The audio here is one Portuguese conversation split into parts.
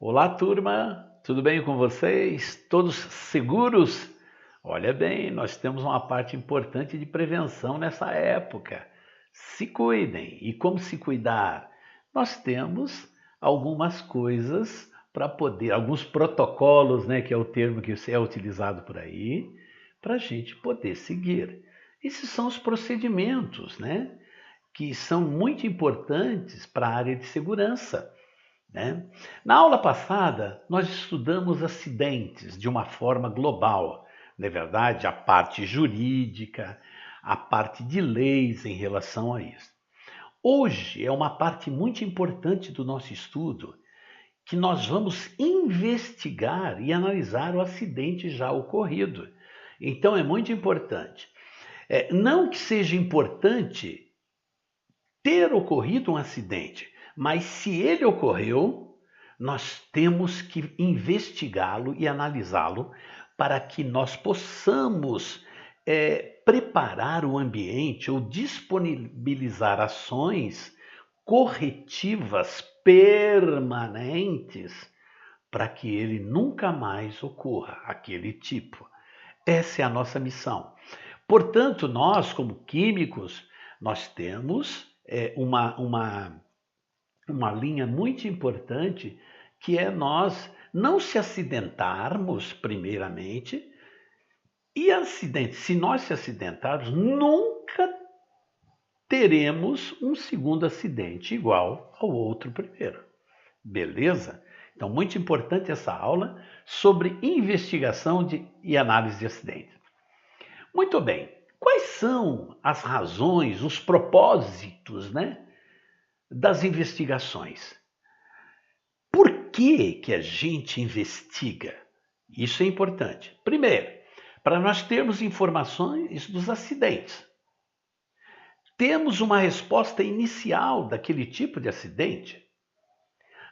Olá, turma, tudo bem com vocês? Todos seguros? Olha bem, nós temos uma parte importante de prevenção nessa época. Se cuidem. E como se cuidar? Nós temos algumas coisas para poder, alguns protocolos, né, que é o termo que é utilizado por aí, para a gente poder seguir. Esses são os procedimentos, né, que são muito importantes para a área de segurança, né? Na aula passada, nós estudamos acidentes de uma forma global, não é verdade? A parte jurídica, a parte de leis em relação a isso. Hoje é uma parte muito importante do nosso estudo, que nós vamos investigar e analisar o acidente já ocorrido. Então é muito importante. Não que seja importante ter ocorrido um acidente, mas se ele ocorreu, nós temos que investigá-lo e analisá-lo para que nós possamos preparar o ambiente ou disponibilizar ações corretivas permanentes para que ele nunca mais ocorra, aquele tipo. Essa é a nossa missão. Portanto, nós, como químicos, nós temos uma linha muito importante que é nós não se acidentarmos, primeiramente, e se nós se acidentarmos, nunca teremos um segundo acidente igual ao outro primeiro. Beleza? Então, muito importante essa aula sobre investigação e análise de acidentes. Muito bem. Quais são as razões, os propósitos, né, das investigações? Por que a gente investiga? Isso é importante. Primeiro, para nós termos informações dos acidentes. Temos uma resposta inicial daquele tipo de acidente.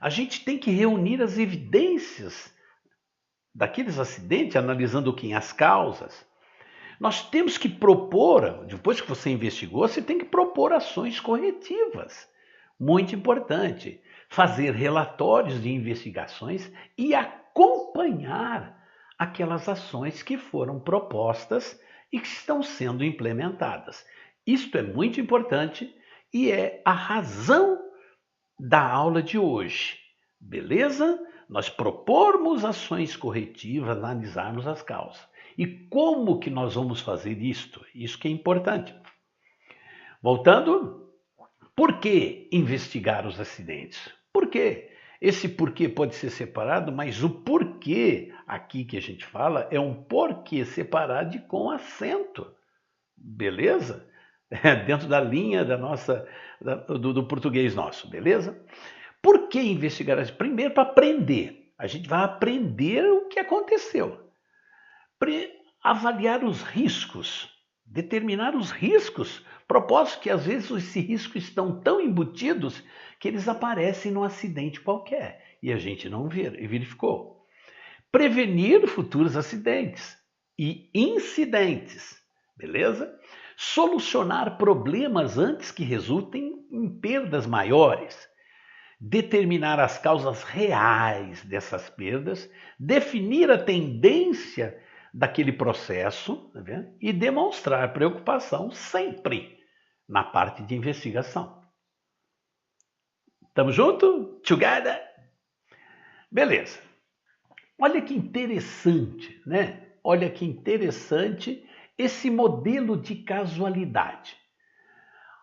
A gente tem que reunir as evidências daqueles acidentes, analisando as causas. Nós temos que propor, depois que você investigou, você tem que propor ações corretivas. Muito importante. Fazer relatórios de investigações e acompanhar aquelas ações que foram propostas e que estão sendo implementadas. Isto é muito importante e é a razão da aula de hoje. Beleza? Nós propormos ações corretivas, analisarmos as causas. E como que nós vamos fazer isto? Isso que é importante. Voltando, por que investigar os acidentes? Por quê? Esse porquê pode ser separado, mas o porquê aqui que a gente fala é um porquê separado e com acento. Beleza? Dentro da linha do português nosso, beleza? Por que investigar? Primeiro, para aprender. A gente vai aprender o que aconteceu. Avaliar os riscos, determinar os riscos. Propósito que às vezes esses riscos estão tão embutidos que eles aparecem num acidente qualquer e a gente não verificou. Prevenir futuros acidentes e incidentes, beleza? Solucionar problemas antes que resultem em perdas maiores. Determinar as causas reais dessas perdas, definir a tendência daquele processo, tá vendo? E demonstrar preocupação sempre na parte de investigação. Tamo junto? Together? Beleza. Olha que interessante, né? Olha que interessante esse modelo de casualidade.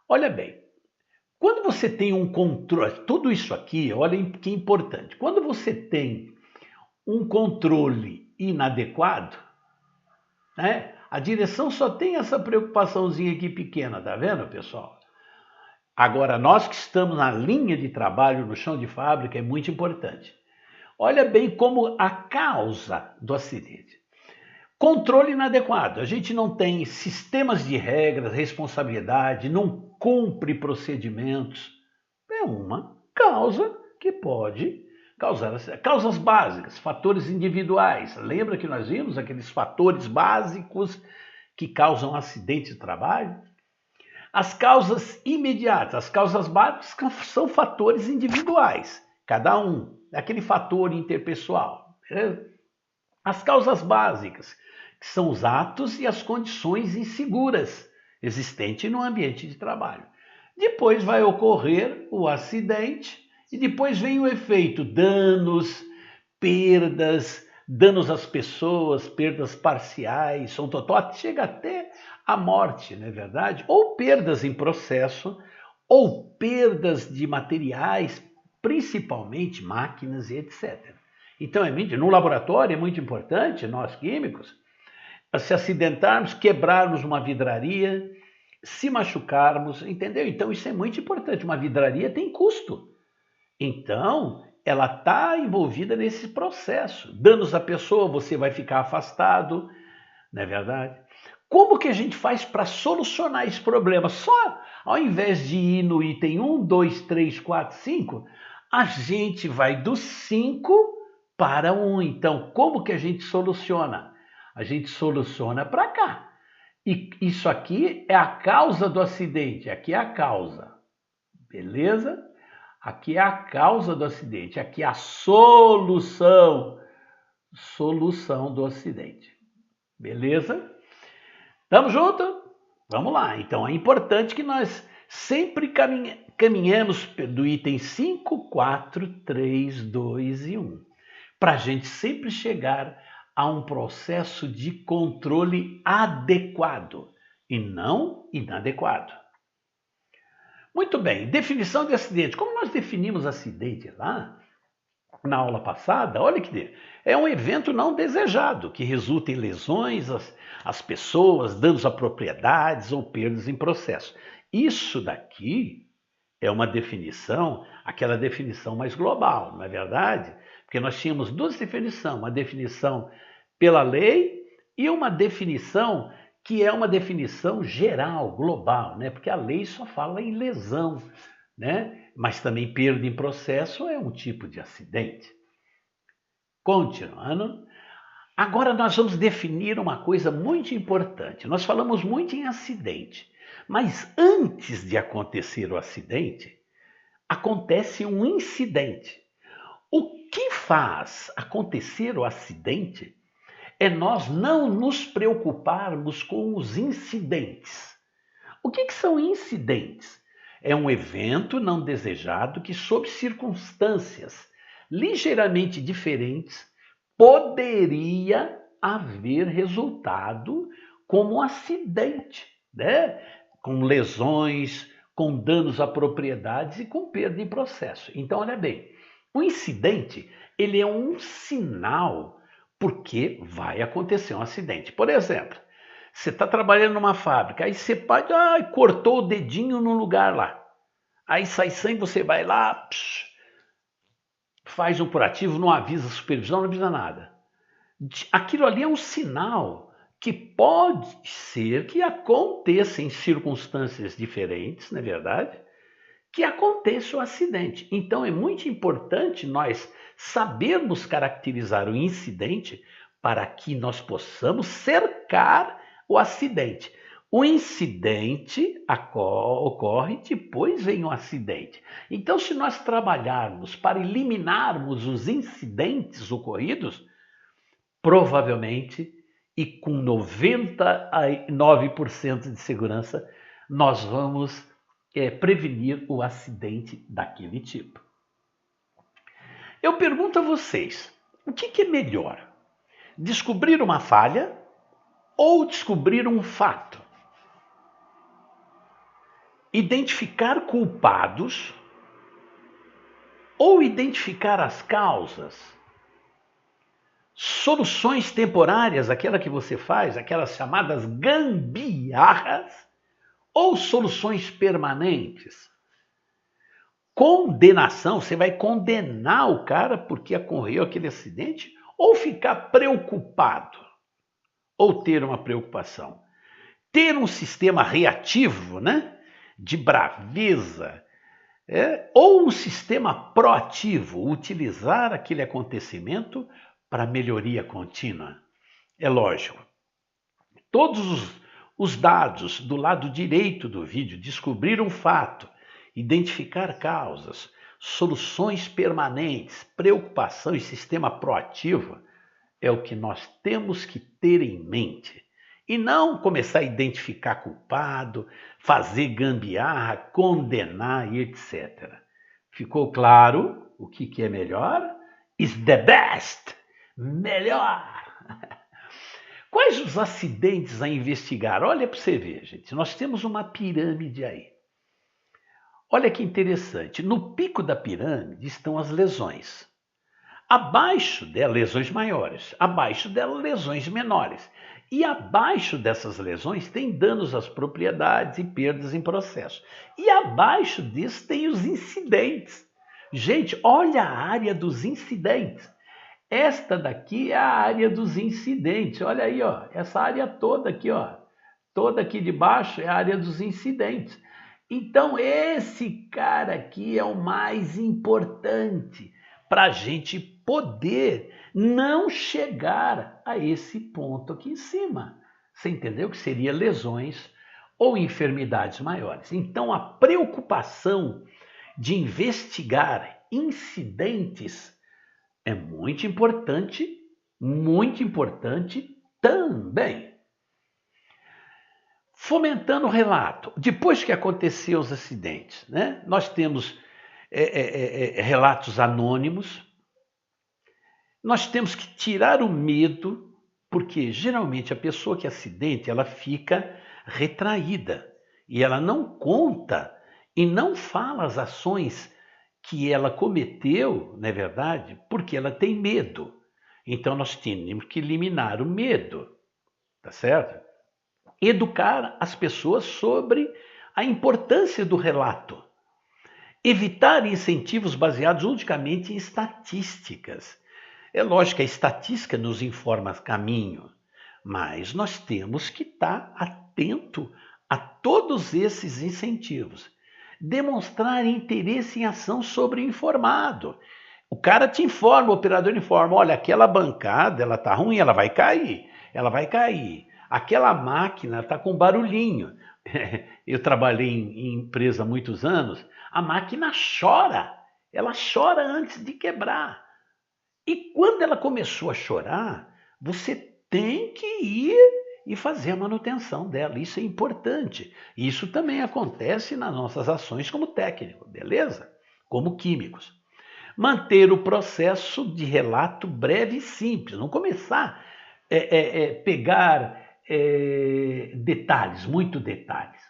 Olha bem, quando você tem um controle, tudo isso aqui, olha que importante. Quando você tem um controle inadequado, né? A direção só tem essa preocupaçãozinha aqui pequena, tá vendo, pessoal? Agora, nós que estamos na linha de trabalho, no chão de fábrica, é muito importante. Olha bem como a causa do acidente. Controle inadequado. A gente não tem sistemas de regras, responsabilidade, não cumpre procedimentos. É uma causa que pode causar causas básicas, fatores individuais. Lembra que nós vimos aqueles fatores básicos que causam acidente de trabalho? As causas imediatas, as causas básicas são fatores individuais, cada um. aquele fator interpessoal. As causas básicas, que são os atos e as condições inseguras existentes no ambiente de trabalho. Depois vai ocorrer o acidente e depois vem o efeito danos, perdas, danos às pessoas, perdas parciais, ou total, chega até a morte, não é verdade? Ou perdas em processo, ou perdas de materiais, principalmente máquinas e etc. Então, no laboratório é muito importante, nós químicos, se acidentarmos, quebrarmos uma vidraria, se machucarmos, entendeu? Então, isso é muito importante. Uma vidraria tem custo. Então, ela está envolvida nesse processo. Danos à pessoa, você vai ficar afastado, não é verdade? Como que a gente faz para solucionar esse problema? Só ao invés de ir no item 1, 2, 3, 4, 5, a gente vai do 5 para 1. Então, como que a gente soluciona? A gente soluciona para cá. E isso aqui é a causa do acidente, aqui é a causa. Beleza? Aqui é a causa do acidente, aqui é a solução do acidente. Beleza? Tamo junto? Vamos lá. Então é importante que nós sempre caminhemos do item 5, 4, 3, 2 e 1, para a gente sempre chegar a um processo de controle adequado e não inadequado. Muito bem, definição de acidente. Como nós definimos acidente lá na aula passada, olha que é um evento não desejado que resulta em lesões às pessoas, danos a propriedades ou perdas em processo. Isso daqui é uma definição, aquela definição mais global, não é verdade? Porque nós tínhamos duas definições, uma definição pela lei e uma definição que é uma definição geral, global, né? Porque a lei só fala em lesão, né? Mas também perda em processo é um tipo de acidente. Continuando, agora nós vamos definir uma coisa muito importante. Nós falamos muito em acidente, mas antes de acontecer o acidente, acontece um incidente. O que faz acontecer o acidente é nós não nos preocuparmos com os incidentes. O que são incidentes? É um evento não desejado que, sob circunstâncias ligeiramente diferentes, poderia haver resultado como um acidente, né? Com lesões, com danos a propriedades e com perda em processo. Então, olha bem, o incidente ele é um sinal porque vai acontecer um acidente. Por exemplo, você está trabalhando numa fábrica, aí você cortou o dedinho num lugar lá. Aí sai sangue, você vai lá, faz um curativo, não avisa a supervisão, não avisa nada. Aquilo ali é um sinal que pode ser que aconteça em circunstâncias diferentes, não é verdade? Que aconteça o acidente. Então é muito importante nós sabermos caracterizar o incidente para que nós possamos cercar o acidente. O incidente ocorre, depois vem o acidente. Então, se nós trabalharmos para eliminarmos os incidentes ocorridos, provavelmente e com 99% de segurança, nós vamos prevenir o acidente daquele tipo. Eu pergunto a vocês, o que é melhor? Descobrir uma falha ou descobrir um fato? Identificar culpados ou identificar as causas? Soluções temporárias, aquela que você faz, aquelas chamadas gambiarras, ou soluções permanentes? Condenação, você vai condenar o cara porque ocorreu aquele acidente ou ficar preocupado? Ou ter uma preocupação? Ter um sistema reativo, né? De braveza, ou um sistema proativo, utilizar aquele acontecimento para melhoria contínua. É lógico, todos os dados do lado direito do vídeo, descobrir um fato, identificar causas, soluções permanentes, preocupação e sistema proativo é o que nós temos que ter em mente. E não começar a identificar culpado, fazer gambiarra, condenar e etc. Ficou claro o que é melhor? Is the best! Melhor! Quais os acidentes a investigar? Olha para você ver, gente. Nós temos uma pirâmide aí. Olha que interessante. No pico da pirâmide estão as lesões. Abaixo dela, lesões maiores. Abaixo dela, lesões menores. E abaixo dessas lesões tem danos às propriedades e perdas em processo. E abaixo disso tem os incidentes. Gente, olha a área dos incidentes. Esta daqui é a área dos incidentes. Olha aí, ó, essa área toda aqui, ó, toda aqui de baixo é a área dos incidentes. Então esse cara aqui é o mais importante para a gente poder não chegar a esse ponto aqui em cima. Você entendeu que seria lesões ou enfermidades maiores? Então a preocupação de investigar incidentes é muito importante também. Fomentando o relato. Depois que aconteceram os acidentes, né, nós temos relatos anônimos. Nós temos que tirar o medo, porque geralmente a pessoa que acidente, ela fica retraída e ela não conta e não fala as ações que ela cometeu, não é verdade? Porque ela tem medo. Então nós temos que eliminar o medo, tá certo? Educar as pessoas sobre a importância do relato. Evitar incentivos baseados unicamente em estatísticas. É lógico que a estatística nos informa caminho, mas nós temos que estar atento a todos esses incentivos. Demonstrar interesse em ação sobre o informado. O cara te informa, o operador informa, olha, aquela bancada, ela tá ruim, ela vai cair. Aquela máquina tá com barulhinho. Eu trabalhei em empresa há muitos anos, a máquina chora, ela chora antes de quebrar. E quando ela começou a chorar, você tem que ir e fazer a manutenção dela. Isso é importante. Isso também acontece nas nossas ações como técnico, beleza? Como químicos. Manter o processo de relato breve e simples. Não começar a pegar detalhes, muito detalhes.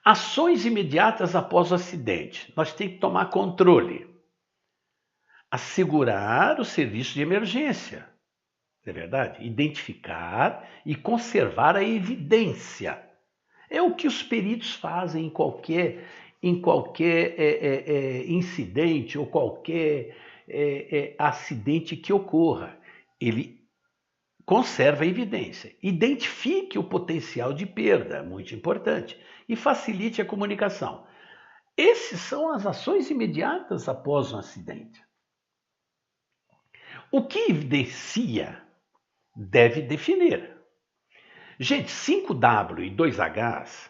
Ações imediatas após o acidente. Nós temos que tomar controle. Assegurar o serviço de emergência, não é verdade? Identificar e conservar a evidência. É o que os peritos fazem em qualquer incidente ou qualquer acidente que ocorra. Ele conserva a evidência. Identifique o potencial de perda, muito importante, e facilite a comunicação. Essas são as ações imediatas após um acidente. O que evidencia deve definir. Gente, 5W e 2Hs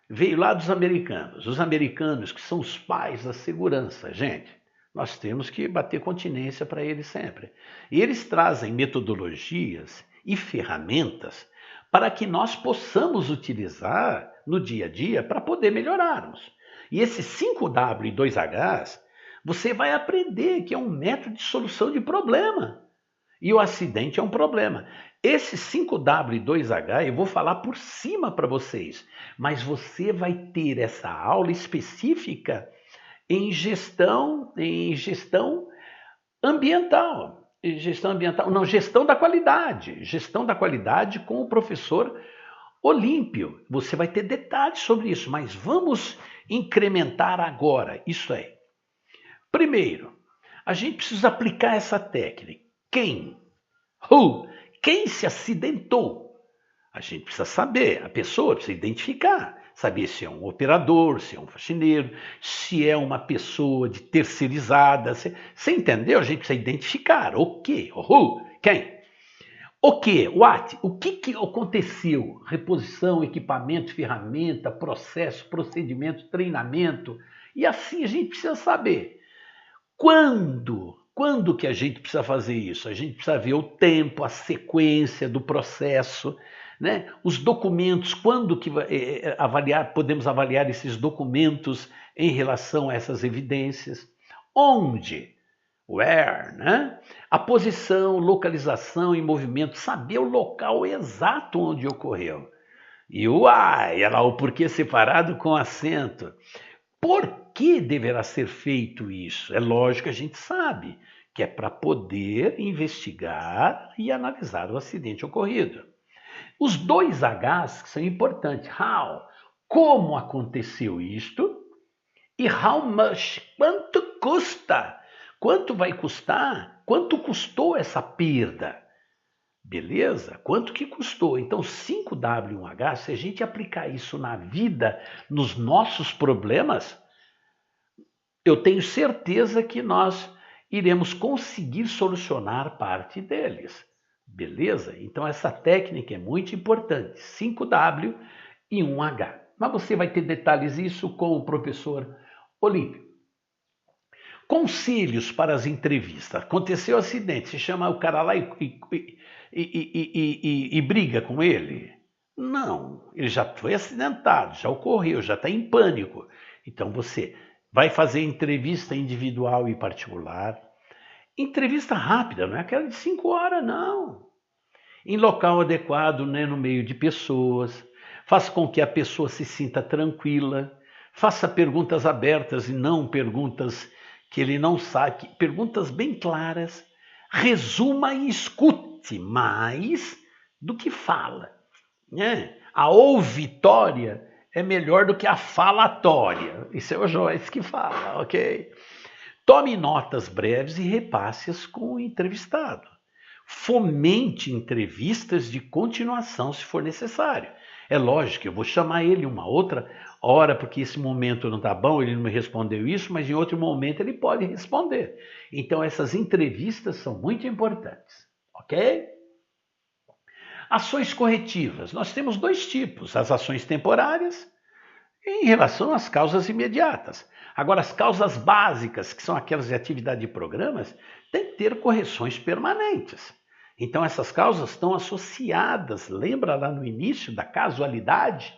veio lá dos americanos. Os americanos que são os pais da segurança, gente, nós temos que bater continência para eles sempre. E eles trazem metodologias e ferramentas para que nós possamos utilizar no dia a dia para poder melhorarmos. E esses 5W e 2Hs, você vai aprender que é um método de solução de problema. E o acidente é um problema. Esse 5W e 2H eu vou falar por cima para vocês, mas você vai ter essa aula específica em gestão ambiental. Gestão da qualidade. Gestão da qualidade com o professor Olímpio. Você vai ter detalhes sobre isso, mas vamos incrementar agora. Isso aí. Primeiro, a gente precisa aplicar essa técnica. Quem? Who? Quem se acidentou? A gente precisa saber, a pessoa precisa identificar, saber se é um operador, se é um faxineiro, se é uma pessoa de terceirizada. Você entendeu? A gente precisa identificar. O quê? Who? Quem? O quê? What? O que aconteceu? Reposição, equipamento, ferramenta, processo, procedimento, treinamento E assim a gente precisa saber quando que a gente precisa fazer isso? A gente precisa ver o tempo, a sequência do processo, né? Os documentos, quando que podemos avaliar esses documentos em relação a essas evidências? Onde? Where, né? A posição, localização e movimento, saber o local exato onde ocorreu. E o why, é lá o porquê separado com acento. Por que deverá ser feito isso? É lógico que a gente sabe que é para poder investigar e analisar o acidente ocorrido. Os dois Hs que são importantes. How? Como aconteceu isto? E how much? Quanto custa? Quanto vai custar? Quanto custou essa perda? Beleza? Quanto que custou? Então, 5W1H, se a gente aplicar isso na vida, nos nossos problemas, eu tenho certeza que nós iremos conseguir solucionar parte deles. Beleza? Então, essa técnica é muito importante. 5W e 1H. Mas você vai ter detalhes disso com o professor Olímpio. Conselhos para as entrevistas. Aconteceu um acidente, você chama o cara lá e briga com ele? Não, ele já foi acidentado, já ocorreu, já está em pânico. Então você vai fazer entrevista individual e particular. Entrevista rápida, não é aquela de 5 horas, não. Em local adequado, né, no meio de pessoas. Faça com que a pessoa se sinta tranquila. Faça perguntas abertas e não perguntas que ele não sabe, perguntas bem claras. Resuma e escute mais do que fala, né? A ouvitória é melhor do que a falatória. Isso é o Joyce que fala, ok? Tome notas breves e repasse-as com o entrevistado. Fomente entrevistas de continuação se for necessário. É lógico que eu vou chamar ele uma outra hora, porque esse momento não está bom, ele não me respondeu isso, mas em outro momento ele pode responder. Então essas entrevistas são muito importantes, ok? Ações corretivas. Nós temos dois tipos, as ações temporárias em relação às causas imediatas. Agora, as causas básicas, que são aquelas de atividade de programas, têm que ter correções permanentes. Então, essas causas estão associadas, lembra lá no início da casualidade,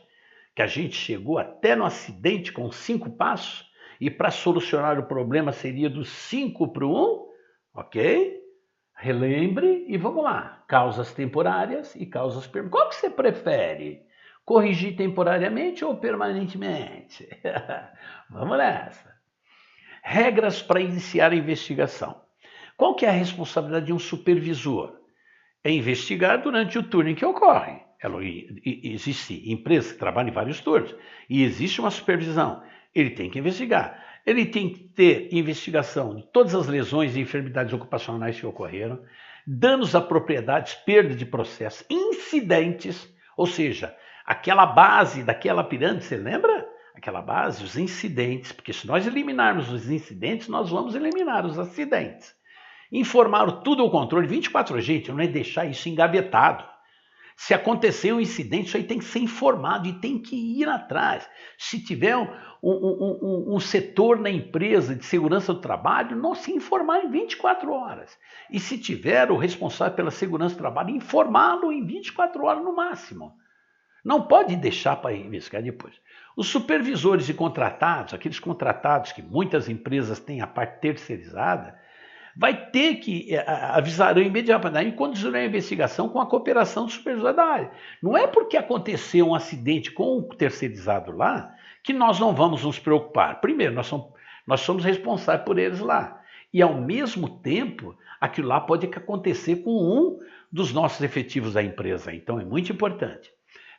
que a gente chegou até no acidente com 5 passos, e para solucionar o problema seria do 5 para o 1, ok? Relembre e vamos lá. Causas temporárias e causas permanentes. Qual que você prefere? Corrigir temporariamente ou permanentemente? Vamos nessa. Regras para iniciar a investigação. Qual que é a responsabilidade de um supervisor? É investigar durante o turno em que ocorre. Existe empresa que trabalha em vários turnos e existe uma supervisão. Ele tem que investigar. Ele tem que ter investigação de todas as lesões e enfermidades ocupacionais que ocorreram, danos a propriedades, perda de processo, incidentes, ou seja, aquela base daquela pirâmide, você lembra? Aquela base, os incidentes, porque se nós eliminarmos os incidentes, nós vamos eliminar os acidentes. Informar tudo ao controle, 24 horas, gente, não é deixar isso engavetado. Se acontecer um incidente, isso aí tem que ser informado e tem que ir atrás. Se tiver um setor na empresa de segurança do trabalho, não se informar em 24 horas. E se tiver o responsável pela segurança do trabalho, informá-lo em 24 horas no máximo. Não pode deixar para investigar depois. Os supervisores e contratados, aqueles contratados que muitas empresas têm a parte terceirizada, vai ter que avisarão imediatamente e conduzirão a investigação com a cooperação do supervisor da área. Não é porque aconteceu um acidente com o terceirizado lá que nós não vamos nos preocupar. Primeiro, nós somos responsáveis por eles lá. E ao mesmo tempo, aquilo lá pode acontecer com um dos nossos efetivos da empresa. Então é muito importante.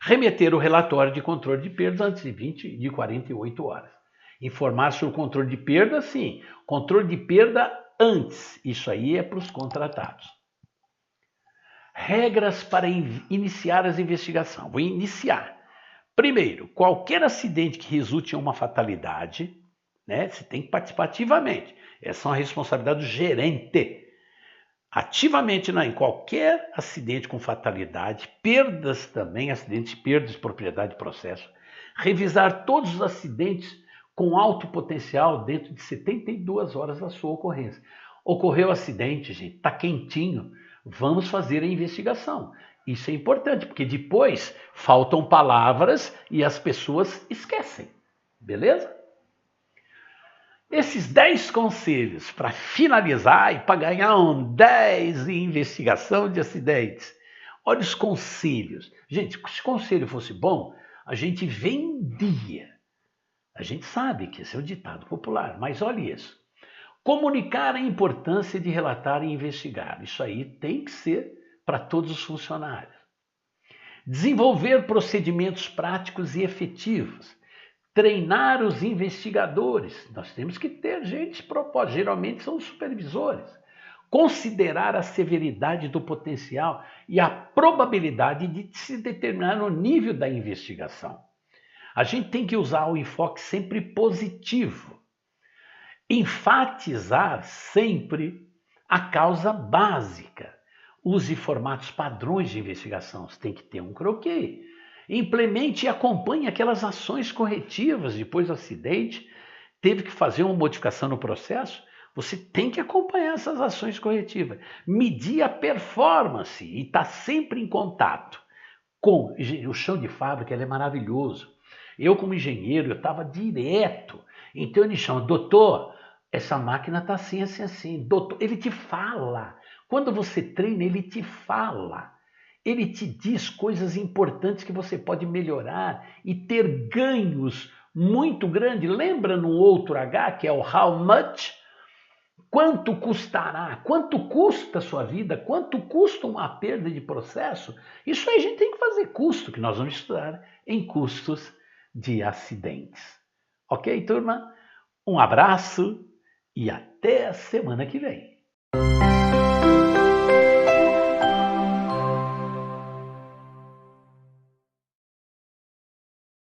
Remeter o relatório de controle de perdas antes de 48 horas. Informar sobre o controle de perda, sim. Controle de perda antes. Isso aí é para os contratados. Regras para iniciar as investigações. Vou iniciar. Primeiro, qualquer acidente que resulte em uma fatalidade, né, você tem que participar ativamente. Essa é uma responsabilidade do gerente. Ativamente em qualquer acidente com fatalidade, perdas também, acidentes, perdas de propriedade de processo. Revisar todos os acidentes com alto potencial dentro de 72 horas da sua ocorrência. Ocorreu acidente, gente, está quentinho, vamos fazer a investigação. Isso é importante, porque depois faltam palavras e as pessoas esquecem, beleza? Esses 10 conselhos para finalizar e para ganhar um 10 em investigação de acidentes. Olha os conselhos. Gente, se o conselho fosse bom, a gente vendia. A gente sabe que esse é o ditado popular, mas olha isso. Comunicar a importância de relatar e investigar. Isso aí tem que ser para todos os funcionários. Desenvolver procedimentos práticos e efetivos. Treinar os investigadores. Nós temos que ter gente propósito, geralmente são os supervisores. Considerar a severidade do potencial e a probabilidade de se determinar o nível da investigação. A gente tem que usar o enfoque sempre positivo. Enfatizar sempre a causa básica. Use formatos padrões de investigação. Você tem que ter um croquis. Implemente e acompanhe aquelas ações corretivas depois do acidente. Teve que fazer uma modificação no processo? Você tem que acompanhar essas ações corretivas. Medir a performance e estar sempre em contato com o chão de fábrica. Ele é maravilhoso. Eu, como engenheiro, eu estava direto. Então ele chama, doutor, essa máquina está assim, assim, assim. Doutor, ele te fala. Quando você treina, ele te fala. Ele te diz coisas importantes que você pode melhorar e ter ganhos muito grandes. Lembra no outro H, que é o how much? Quanto custará? Quanto custa a sua vida? Quanto custa uma perda de processo? Isso aí a gente tem que fazer custo, que nós vamos estudar em custos de acidentes. Ok, turma? Um abraço e até a semana que vem.